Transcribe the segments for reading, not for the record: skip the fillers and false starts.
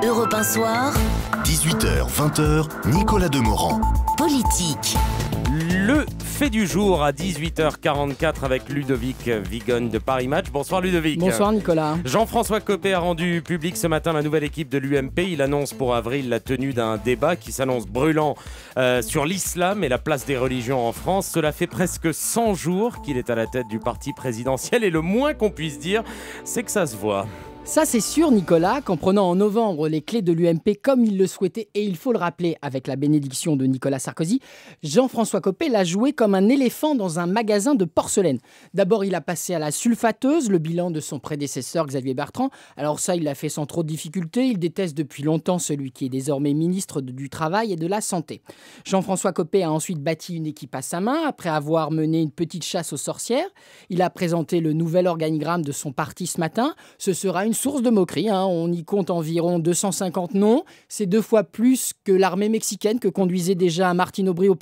Europe 1 Soir, 18h, 20h, Nicolas Demorand. politique. Le fait du jour à 18h44 avec Ludovic Vigone de Paris Match. Bonsoir Ludovic. Bonsoir Nicolas. Jean-François Copé a rendu public ce matin la nouvelle équipe de l'UMP. Il annonce pour avril la tenue d'un débat qui s'annonce brûlant sur l'islam et la place des religions en France. Cela fait presque 100 jours qu'il est à la tête du parti présidentiel et le moins qu'on puisse dire, c'est que ça se voit. Ça c'est sûr Nicolas, qu'en prenant en novembre les clés de l'UMP comme il le souhaitait, et il faut le rappeler avec la bénédiction de Nicolas Sarkozy, Jean-François Copé l'a joué comme un éléphant dans un magasin de porcelaine. D'abord il a passé à la sulfateuse le bilan de son prédécesseur Xavier Bertrand. Alors ça il l'a fait sans trop de difficulté, il déteste depuis longtemps celui qui est désormais ministre du Travail et de la Santé. Jean-François Copé a ensuite bâti une équipe à sa main après avoir mené une petite chasse aux sorcières. Il a présenté le nouvel organigramme de son parti ce matin. Ce sera une source de moquerie, on y compte environ 250 noms. C'est 2 fois plus que l'armée mexicaine que conduisait déjà Martín Obriones.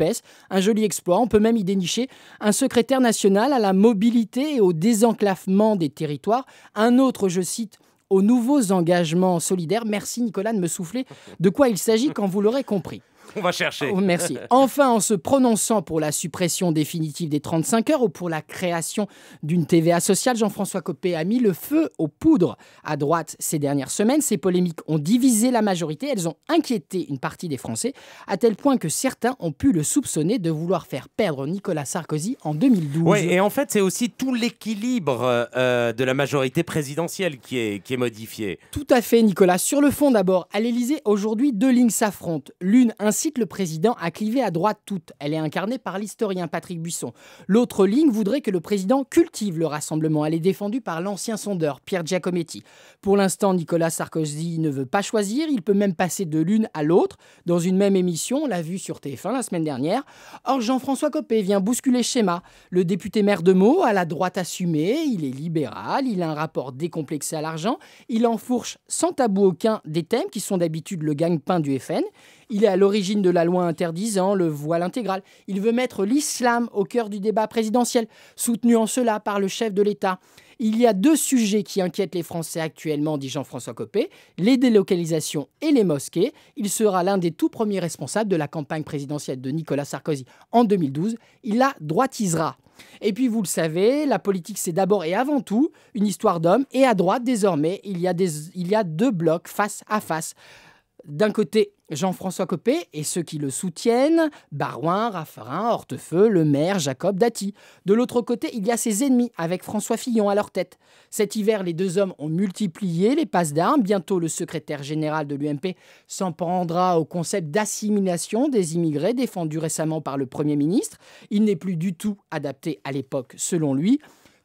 Un joli exploit, on peut même y dénicher un secrétaire national à la mobilité et au désenclavement des territoires. Un autre, je cite, aux nouveaux engagements solidaires. Merci Nicolas de me souffler de quoi il s'agit quand vous l'aurez compris. On va chercher. Oh, merci. Enfin, en se prononçant pour la suppression définitive des 35 heures ou pour la création d'une TVA sociale, Jean-François Copé a mis le feu aux poudres à droite ces dernières semaines. Ces polémiques ont divisé la majorité. Elles ont inquiété une partie des Français, à tel point que certains ont pu le soupçonner de vouloir faire perdre Nicolas Sarkozy en 2012. Oui, et en fait, c'est aussi tout l'équilibre de la majorité présidentielle qui est modifié. Tout à fait, Nicolas. Sur le fond, d'abord, à l'Élysée, aujourd'hui, 2 lignes s'affrontent. L'une incite le président à cliver à droite toute. Elle est incarnée par l'historien Patrick Buisson. L'autre ligne voudrait que le président cultive le rassemblement. Elle est défendue par l'ancien sondeur Pierre Giacometti. Pour l'instant, Nicolas Sarkozy ne veut pas choisir. Il peut même passer de l'une à l'autre dans une même émission. On l'a vu sur TF1 la semaine dernière. Or, Jean-François Copé vient bousculer le schéma. Le député maire de Meaux a la droite assumée. Il est libéral. Il a un rapport décomplexé à l'argent. Il enfourche sans tabou aucun des thèmes qui sont d'habitude le gagne-pain du FN. Il est à l'origine de la loi interdisant le voile intégral. Il veut mettre l'islam au cœur du débat présidentiel, soutenu en cela par le chef de l'État. Il y a 2 sujets qui inquiètent les Français actuellement, dit Jean-François Copé, les délocalisations et les mosquées. Il sera l'un des tout premiers responsables de la campagne présidentielle de Nicolas Sarkozy en 2012. Il la droitisera. Et puis, vous le savez, la politique, c'est d'abord et avant tout une histoire d'hommes. Et à droite, désormais, il y a 2 blocs face à face. D'un côté, Jean-François Copé et ceux qui le soutiennent, Baroin, Raffarin, Hortefeux, Le Maire, Jacob, Dati. De l'autre côté, il y a ses ennemis, avec François Fillon à leur tête. Cet hiver, les 2 hommes ont multiplié les passes d'armes. Bientôt, le secrétaire général de l'UMP s'en prendra au concept d'assimilation des immigrés, défendu récemment par le Premier ministre. Il n'est plus du tout adapté à l'époque, selon lui.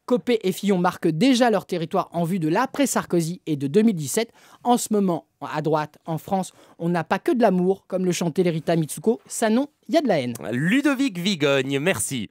Copé et Fillon marquent déjà leur territoire en vue de l'après-Sarkozy et de 2017. En ce moment, à droite, en France, on n'a pas que de l'amour, comme le chantait Lerita Mitsuko. Ça non, il y a de la haine. Ludovic Vigogne, merci.